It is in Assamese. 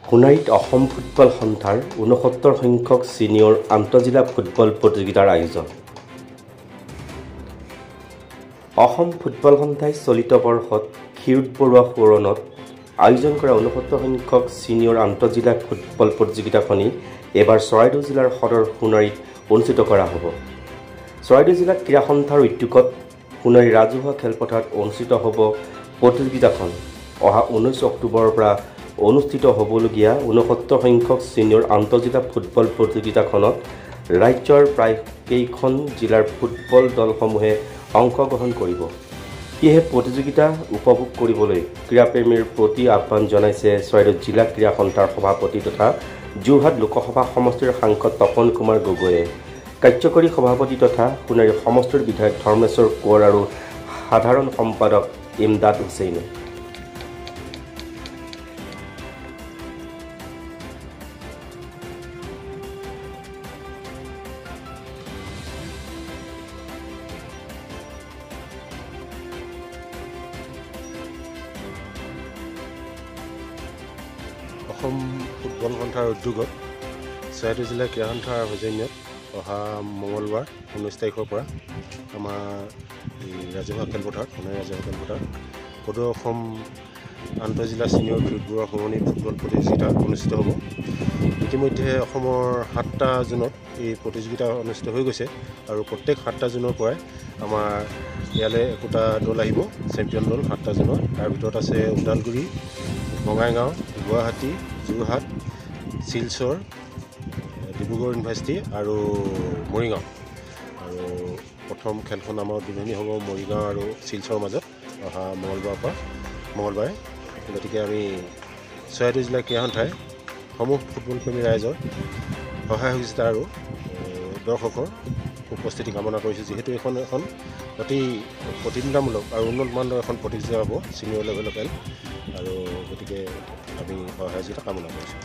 সোণাৰীত অসম ফুটবল সন্থাৰ ৬৯ সংখ্যক ছিনিয়ৰ আন্তঃজিলা ফুটবল প্ৰতিযোগিতাৰ আয়োজন। অসম ফুটবল সন্থাই চলিত বৰ্ষত ক্ষীৰোদ বৰুৱা সোঁৱৰণত আয়োজন কৰা ৬৯ সংখ্যক ছিনিয়ৰ আন্তঃজিলা ফুটবল প্ৰতিযোগিতাখনি এবাৰ চৰাইদেউ জিলাৰ সদৰ সোণাৰীত অনুষ্ঠিত কৰা হ'ব। চৰাইদেউ জিলা ক্ৰীড়া সন্থাৰ উদ্যোগত সোণাৰী ৰাজহুৱা খেলপথাৰত অনুষ্ঠিত হ'ব প্ৰতিযোগিতাখন। অহা 19 অক্টোবৰৰ পৰা অনুষ্ঠিত হ'বলগীয়া ৬৯ সংখ্যক ছিনিয়ৰ আন্তঃজিলা ফুটবল প্ৰতিযোগিতাখনত ৰাজ্যৰ প্ৰায় কেইখন জিলাৰ ফুটবল দলসমূহে অংশগ্ৰহণ কৰিব। সেয়েহে প্ৰতিযোগিতা উপভোগ কৰিবলৈ ক্ৰীড়াপ্ৰেমীৰ প্ৰতি আহ্বান জনাইছে চৰাইদেউ জিলা ক্ৰীড়া সন্থাৰ সভাপতি তথা যোৰহাট লোকসভা সমষ্টিৰ সাংসদ তপন কুমাৰ গগৈয়ে। কাৰ্যকৰী সভাপতি তথা সোণাৰী সমষ্টিৰ বিধায়ক ধৰ্মেশ্বৰ কোঁৱৰ আৰু সাধাৰণ সম্পাদক ইমদাদ হুছেইনে। অসম ফুটবল সন্থাৰ উদ্যোগত চৰাইদেউ জিলা ক্ৰীড়া সন্থাৰ সৌজন্যত অহা মঙলবাৰ 19 তাৰিখৰ পৰা আমাৰ ৰাজহুৱা খেলপথাৰত সোণাৰী ৰাজহুৱা খেলপথাৰত সদৌ অসম আন্তঃজিলা ছিনিয়ৰ ক্ষীৰোদ বৰুৱা সোঁৱৰণী ফুটবল প্ৰতিযোগিতা অনুষ্ঠিত হ'ব। ইতিমধ্যে অসমৰ 7টা জোনত এই প্ৰতিযোগিতা অনুষ্ঠিত হৈ গৈছে আৰু প্ৰত্যেক 7টা জোনৰ পৰাই আমাৰ ইয়ালৈ একোটা দল আহিব, চেম্পিয়ন দল 7টা জোনৰ। তাৰ ভিতৰত আছে ওদালগুৰি, বঙাইগাঁও, গুৱাহাটী, যোৰহাট, শিলচৰ, ডিব্ৰুগড় ইউনিভাৰ্চিটি আৰু মৰিগাঁও। আৰু প্ৰথম খেলখন আমাৰ উদ্বোধনী হ'ব মৰিগাঁও আৰু শিলচৰৰ মাজত অহা মঙলবাৰে। গতিকে আমি চৰাইদেউ জিলা ক্ৰীড়া সন্থাই সমূহ ফুটবল প্ৰেমী ৰাইজৰ সহায় সহযোগিতা আৰু দৰ্শকৰ উপস্থিতি কামনা কৰিছোঁ। যিহেতু এখন অতি প্ৰতিদ্বন্দ্বিতামূলক আৰু উন্নত মানদণ্ডৰ এখন প্ৰতিযোগিতা হ'ব ছিনিয়ৰ লেভেলৰ খেল, আৰু গতিকে আমি সহায় সহযোগিতা কামনা কৰিছোঁ।